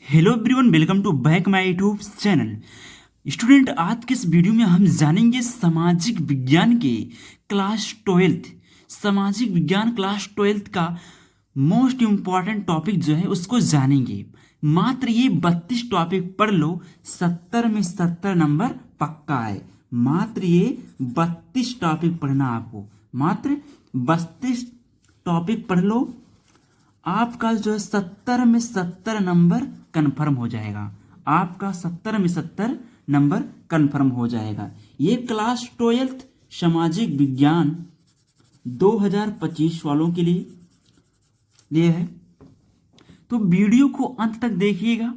Hello everyone, welcome to back my YouTube channel. Student, आज के इस वीडियो में हम जानेंगे सामाजिक विज्ञान के क्लास 12th सामाजिक विज्ञान क्लास 12th का मोस्ट इम्पॉर्टेंट टॉपिक जो है उसको जानेंगे। मात्र ये 32 टॉपिक पढ़ लो, 70 में 70 नंबर पक्का है। मात्र ये 32 टॉपिक पढ़ना आपको, मात्र 32 टॉपिक पढ़ लो, आपका जो है 70 में 70 नंबर कन्फर्म हो जाएगा। आपका 70 में 70 नंबर कन्फर्म हो जाएगा। ये क्लास 12th सामाजिक विज्ञान 2025 वालों के लिए है। तो वीडियो को अंत तक देखिएगा,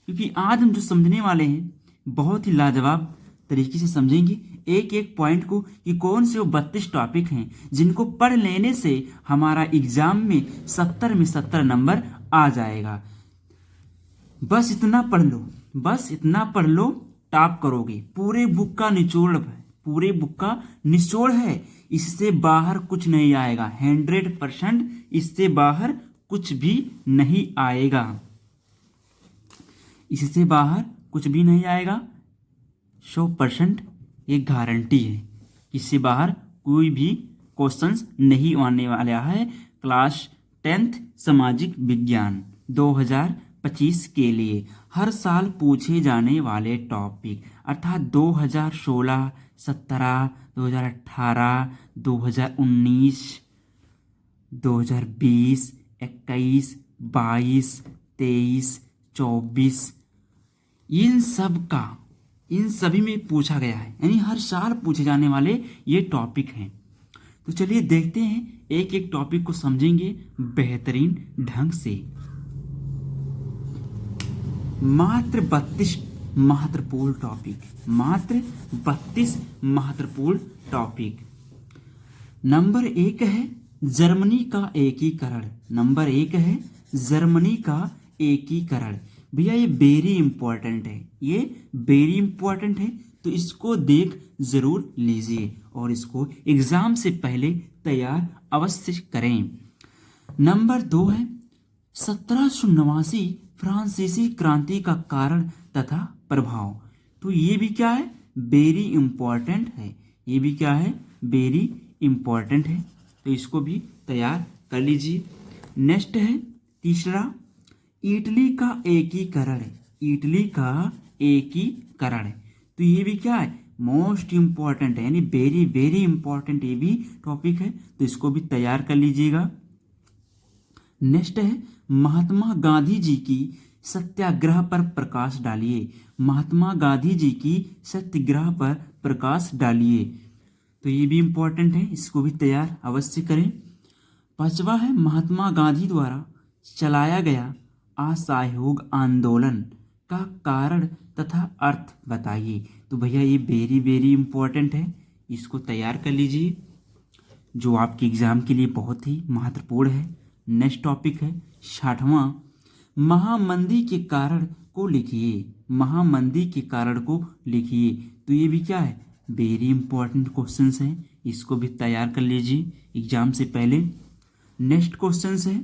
क्योंकि आज हम जो समझने वाले हैं बहुत ही लाजवाब तरीके से समझेंगे एक एक पॉइंट को, कि कौन से वो 32 टॉपिक हैं जिनको पढ़ लेने से हमारा एग्जाम में 70 में 70 नंबर आ जाएगा। बस इतना पढ़ लो, बस इतना पढ़ लो, टॉप करोगे। पूरे बुक का निचोड़ है, पूरे बुक का निचोड़ है, इससे बाहर कुछ नहीं आएगा। 100% इससे बाहर कुछ भी नहीं आएगा, इससे बाहर कुछ भी नहीं आएगा। 100% ये गारंटी है, इससे बाहर कोई भी क्वेश्चंस नहीं आने वाला है। क्लास 10th सामाजिक विज्ञान 2025 के लिए हर साल पूछे जाने वाले टॉपिक, अर्थात 2016, 17, 2018, 2019, 2020, 21, 22, 23, 24, इन सभी में पूछा गया है, यानी हर साल पूछे जाने वाले ये टॉपिक हैं। तो चलिए देखते हैं, एक एक टॉपिक को समझेंगे बेहतरीन ढंग से। मात्र 32 महत्वपूर्ण टॉपिक, मात्र 32 महत्वपूर्ण टॉपिक। नंबर 1 है जर्मनी का एकीकरण। नंबर 1 है जर्मनी का एकीकरण। भैया ये वेरी इंपॉर्टेंट है, ये वेरी इंपॉर्टेंट है, तो इसको देख जरूर लीजिए और इसको एग्जाम से पहले तैयार अवश्य करें। नंबर 2 है 1789 फ्रांसीसी क्रांति का कारण तथा प्रभाव। तो ये भी क्या है, वेरी इंपॉर्टेंट है, ये भी क्या है, वेरी इंपॉर्टेंट है, तो इसको भी तैयार कर लीजिए। नेक्स्ट है तीसरा, इटली का एकीकरण। इटली का एकीकरण, तो ये भी क्या है, मोस्ट इंपॉर्टेंट है, यानी वेरी वेरी इंपॉर्टेंट ये भी टॉपिक है, तो इसको भी तैयार कर लीजिएगा। नेक्स्ट है महात्मा गांधी जी की सत्याग्रह पर प्रकाश डालिए। महात्मा गांधी जी की सत्याग्रह पर प्रकाश डालिए, तो ये भी इंपॉर्टेंट है, इसको भी तैयार अवश्य करें। पांचवा है महात्मा गांधी द्वारा चलाया गया असहयोग आंदोलन का कारण तथा अर्थ बताइए। तो भैया ये वेरी वेरी इंपॉर्टेंट है, इसको तैयार कर लीजिए, जो आपके एग्जाम के लिए बहुत ही महत्वपूर्ण है। नेक्स्ट टॉपिक है 60वां, महामंदी के कारण को लिखिए। महामंदी के कारण को लिखिए, तो ये भी क्या है, वेरी इंपॉर्टेंट क्वेश्चंस हैं, इसको भी तैयार कर लीजिए एग्जाम से पहले। नेक्स्ट क्वेश्चन है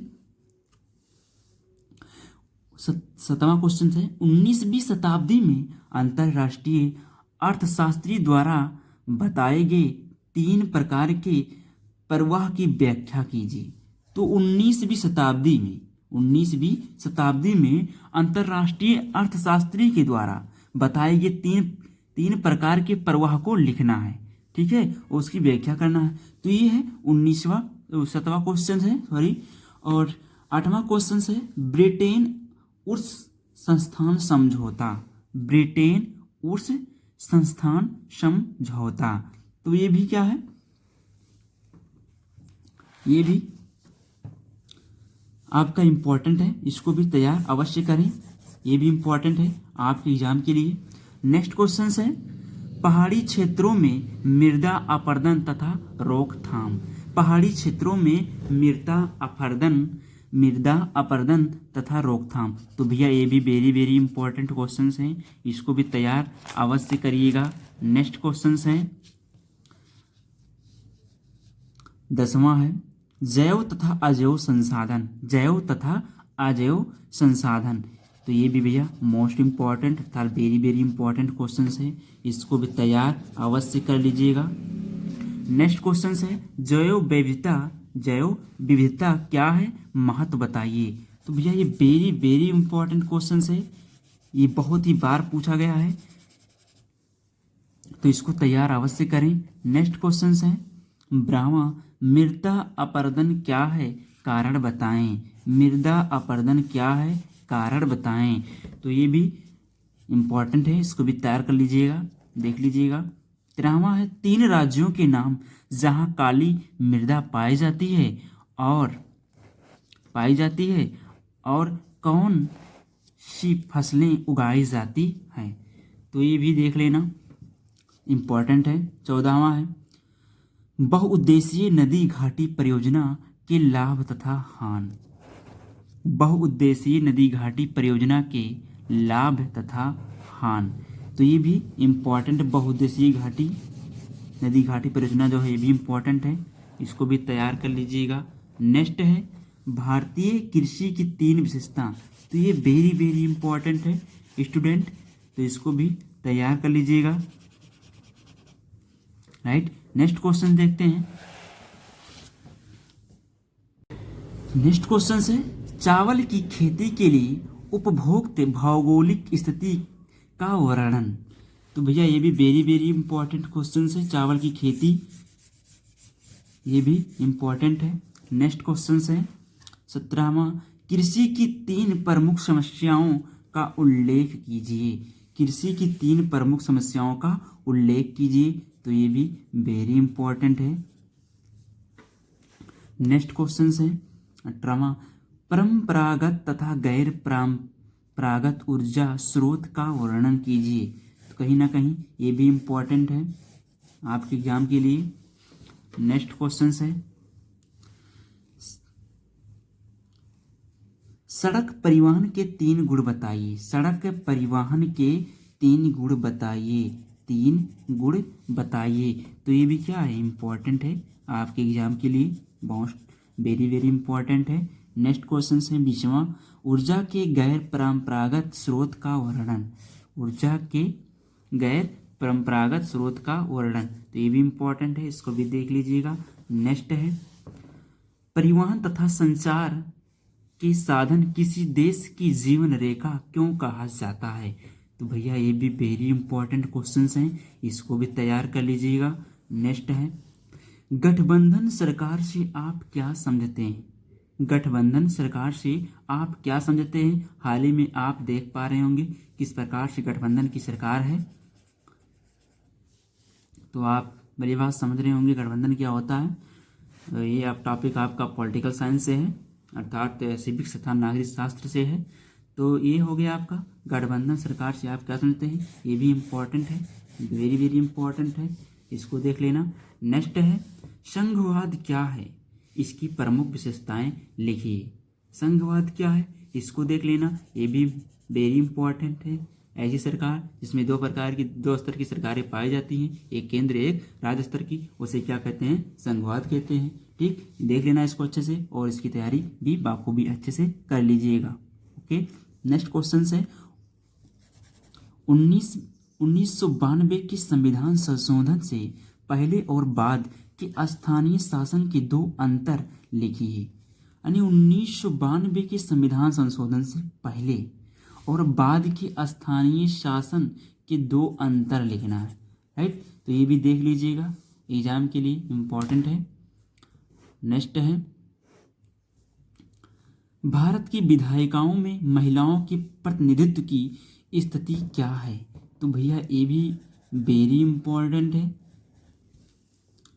7वां क्वेश्चन है 19वीं शताब्दी में अंतरराष्ट्रीय अर्थशास्त्री द्वारा बताए गए 3 प्रकार के प्रवाह की व्याख्या कीजिए। तो 19वीं शताब्दी में अंतरराष्ट्रीय अर्थशास्त्री के द्वारा बताए गए तीन प्रकार के प्रवाह को लिखना है, ठीक है, उसकी व्याख्या करना है। तो ये है 7वां क्वेश्चन है, सॉरी। और 8वां क्वेश्चन है ब्रिटेन उर्स संस्थान समझौता। ब्रिटेन उर्स संस्थान समझौता, तो ये भी क्या है, ये भी आपका इंपॉर्टेंट है, इसको भी तैयार अवश्य करें, ये भी इंपॉर्टेंट है आपके एग्जाम के लिए। नेक्स्ट क्वेश्चन है पहाड़ी क्षेत्रों में मृदा अपरदन तथा रोकथाम। पहाड़ी क्षेत्रों में मृदा अपरदन तथा रोकथाम, तो भैया ये भी वेरी वेरी इंपॉर्टेंट क्वेश्चंस हैं, इसको भी तैयार अवश्य करिएगा। नेक्स्ट क्वेश्चंस है 10वां है जैव तथा अजैव संसाधन। जैव तथा अजैव संसाधन, तो ये भी भैया मोस्ट इम्पॉर्टेंट अर्थात वेरी वेरी इंपॉर्टेंट क्वेश्चन है, इसको भी तैयार अवश्य कर लीजिएगा। नेक्स्ट क्वेश्चन है जैव विविधता क्या है, महत्व बताइए। तो भैया ये वेरी वेरी इंपॉर्टेंट क्वेश्चन है, ये बहुत ही बार पूछा गया है, तो इसको तैयार अवश्य करें। नेक्स्ट क्वेश्चन है ब्राह्मा मृदा अपरदन क्या है, कारण बताएं। मृदा अपरदन क्या है, कारण बताएं। तो ये भी इम्पॉर्टेंट है, इसको भी तैयार कर लीजिएगा, देख लीजिएगा। 13वां है 3 राज्यों के नाम जहां काली मृदा पाई जाती है और कौन सी फसलें उगाई जाती हैं। तो ये भी देख लेना, इम्पॉर्टेंट है। 14वां है बहुउद्देशीय नदी घाटी परियोजना के लाभ तथा हानि। बहुउद्देशीय नदी घाटी परियोजना के लाभ तथा हानि, तो ये भी इम्पॉर्टेंट। बहुउद्देशीय नदी घाटी परियोजना जो है ये भी इम्पॉर्टेंट है, इसको भी तैयार कर लीजिएगा। नेक्स्ट है भारतीय कृषि की 3 विशेषता, तो ये वेरी वेरी इंपॉर्टेंट है स्टूडेंट, तो इसको भी तैयार कर लीजिएगा। राइट, नेक्स्ट क्वेश्चन देखते हैं। नेक्स्ट क्वेश्चन है चावल की खेती के लिए उपभोक्त भौगोलिक स्थिति का वर्णन। तो भैया ये भी वेरी वेरी इंपॉर्टेंट क्वेश्चन है, चावल की खेती ये भी इंपॉर्टेंट है। नेक्स्ट क्वेश्चन है 17वां कृषि की 3 प्रमुख समस्याओं का उल्लेख कीजिए। कृषि की 3 प्रमुख समस्याओं का उल्लेख कीजिए, तो ये भी वेरी इंपॉर्टेंट है। नेक्स्ट क्वेश्चन है 18वां परंपरागत तथा गैर परंपरागत ऊर्जा स्रोत का वर्णन कीजिए। तो कहीं ना कहीं ये भी इंपॉर्टेंट है आपके एग्जाम के लिए। नेक्स्ट क्वेश्चन है सड़क परिवहन के 3 गुण बताइए। सड़क परिवहन के 3 गुण बताइए, 3 गुण बताइए। तो ये भी क्या है, इंपॉर्टेंट है आपके एग्जाम के लिए, मोस्ट वेरी वेरी इंपॉर्टेंट है। नेक्स्ट क्वेश्चन है 20वां ऊर्जा के गैर परंपरागत स्रोत का वर्णन। ऊर्जा के गैर परंपरागत स्रोत का वर्णन, तो ये भी इंपॉर्टेंट है, इसको भी देख लीजिएगा। नेक्स्ट है परिवहन तथा संचार के साधन किसी देश की जीवन रेखा क्यों कहा जाता है। तो भैया ये भी वेरी इंपॉर्टेंट क्वेश्चंस हैं, इसको भी तैयार कर लीजिएगा। नेक्स्ट है गठबंधन सरकार से आप क्या समझते हैं। गठबंधन सरकार से आप क्या समझते हैं। हाल ही में आप देख पा रहे होंगे किस प्रकार से गठबंधन की सरकार है, तो आप बड़ी बात समझ रहे होंगे गठबंधन क्या होता है। तो ये आप टॉपिक आपका पॉलिटिकल साइंस से है, अर्थात सिविक्स तथा नागरिक शास्त्र से है। तो ये हो गया आपका गठबंधन सरकार से आप क्या समझते हैं, ये भी इम्पॉर्टेंट है, वेरी वेरी इंपॉर्टेंट है, इसको देख लेना। नेक्स्ट है संघवाद क्या है, इसकी प्रमुख विशेषताएं लिखिए। संघवाद क्या है, इसको देख लेना, ये भी वेरी इंपॉर्टेंट है। ऐसी सरकार जिसमें 2 स्तर की सरकारें पाई जाती हैं, एक केंद्र एक राज्य स्तर की, उसे क्या कहते हैं, संघवाद कहते हैं। ठीक, देख लेना इसको अच्छे से और इसकी तैयारी भी बाखूबी अच्छे से कर लीजिएगा। ओके, नेक्स्ट क्वेश्चन है 1992 के संविधान संशोधन से पहले और बाद के स्थानीय शासन के 2 अंतर लिखिए। यानी 1992 के संविधान संशोधन से पहले और बाद के स्थानीय शासन के 2 अंतर लिखना है। राइट, तो ये भी देख लीजिएगा, एग्जाम के लिए इम्पॉर्टेंट है। नेक्स्ट है भारत की विधायिकाओं में महिलाओं के प्रतिनिधित्व की स्थिति क्या है। तो भैया ये भी वेरी इंपॉर्टेंट है।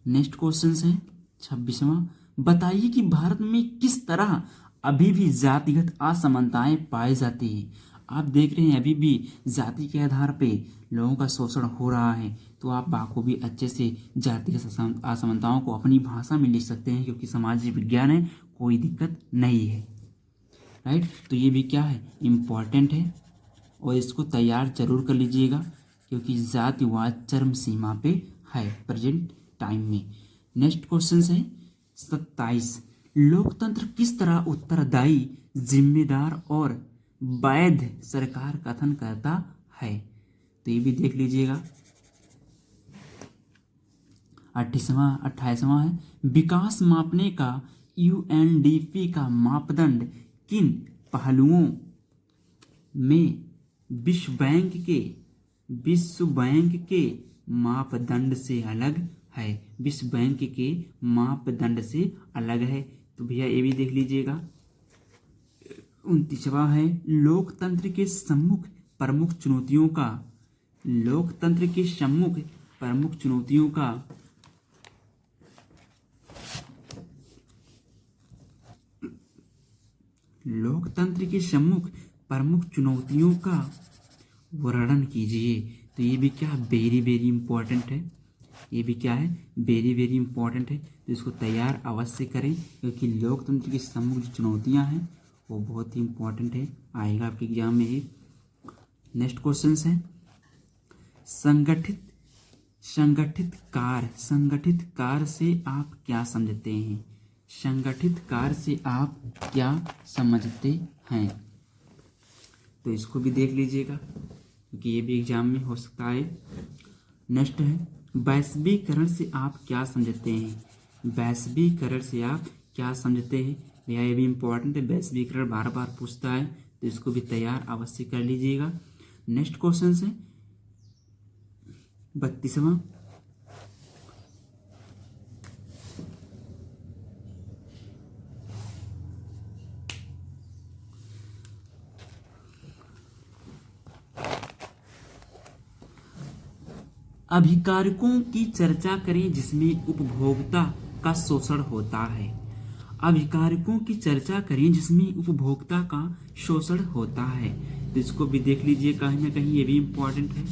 नेक्स्ट क्वेश्चन है 26वां बताइए कि भारत में किस तरह अभी भी जातिगत असमानताएं पाई जाती हैं। आप देख रहे हैं अभी भी जाति के आधार पे लोगों का शोषण हो रहा है, तो आप बाखूबी अच्छे से जातिगत असमानताओं को अपनी भाषा में लिख सकते हैं, क्योंकि सामाजिक विज्ञान है, कोई दिक्कत नहीं है। राइट, तो ये भी क्या है, इम्पॉर्टेंट है और इसको तैयार जरूर कर लीजिएगा, क्योंकि जातिवाद चरम सीमा पे है प्रेजेंट टाइम में। नेक्स्ट क्वेश्चन है 27 लोकतंत्र किस तरह उत्तरदायी, जिम्मेदार और वैध सरकार कथन करता है। तो ये भी देख लीजिएगा। 28वां है, विकास मापने का यूएनडीपी का मापदंड किन पहलुओं में विश्व बैंक के मापदंड से अलग है। विश्व बैंक के मापदंड से अलग है। तो भैया ये भी देख लीजिएगा। 29वां है, लोकतंत्र के सम्मुख प्रमुख चुनौतियों का लोकतंत्र के सम्मुख प्रमुख चुनौतियों का लोकतंत्र के सम्मुख प्रमुख चुनौतियों का वर्णन कीजिए। तो ये भी क्या वेरी वेरी इंपॉर्टेंट है। ये भी क्या है, वेरी वेरी इंपॉर्टेंट है। तो इसको तैयार अवश्य करें, क्योंकि लोकतंत्र की सम्मुख जो चुनौतियां हैं वो बहुत ही इंपॉर्टेंट है, आएगा आपके एग्जाम में ये। नेक्स्ट क्वेश्चन है, संगठित कार्य से आप क्या समझते हैं। संगठित कार्य से आप क्या समझते हैं। तो इसको भी देख लीजिएगा, क्योंकि ये भी एग्जाम में हो सकता है। नेक्स्ट है, वैश्वीकरण से आप क्या समझते हैं। वैश्वीकरण से आप क्या समझते हैं। भैया ये भी इंपॉर्टेंट है, वैश्वीकरण बार बार पूछता है, तो इसको भी तैयार अवश्य कर लीजिएगा। नेक्स्ट क्वेश्चन है 32वां, अभिकारकों की चर्चा करें जिसमें उपभोक्ता का शोषण होता है। अभिकारकों की चर्चा करें जिसमें उपभोक्ता का शोषण होता है। तो इसको भी देख लीजिए, कहीं ना कहीं ये भी इम्पोर्टेंट है,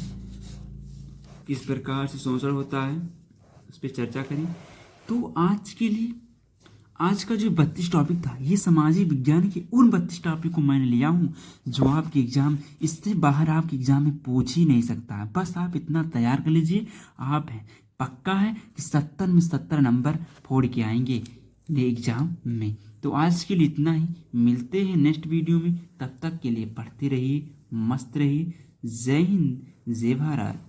किस प्रकार से शोषण होता है उस पर चर्चा करें। तो आज के लिए आज का जो 32 टॉपिक था, ये सामाजिक विज्ञान के उन 32 टॉपिक को मैंने लिया हूँ जो आपके एग्जाम, इससे बाहर आपके एग्जाम में पूछ ही नहीं सकता है। बस आप इतना तैयार कर लीजिए, आप पक्का है कि 70 में 70 नंबर फोड़ के आएंगे एग्जाम में। तो आज के लिए इतना ही, मिलते हैं नेक्स्ट वीडियो में। तब तक के लिए पढ़ते रहिए, मस्त रहिए। जय हिंद, जय भारत।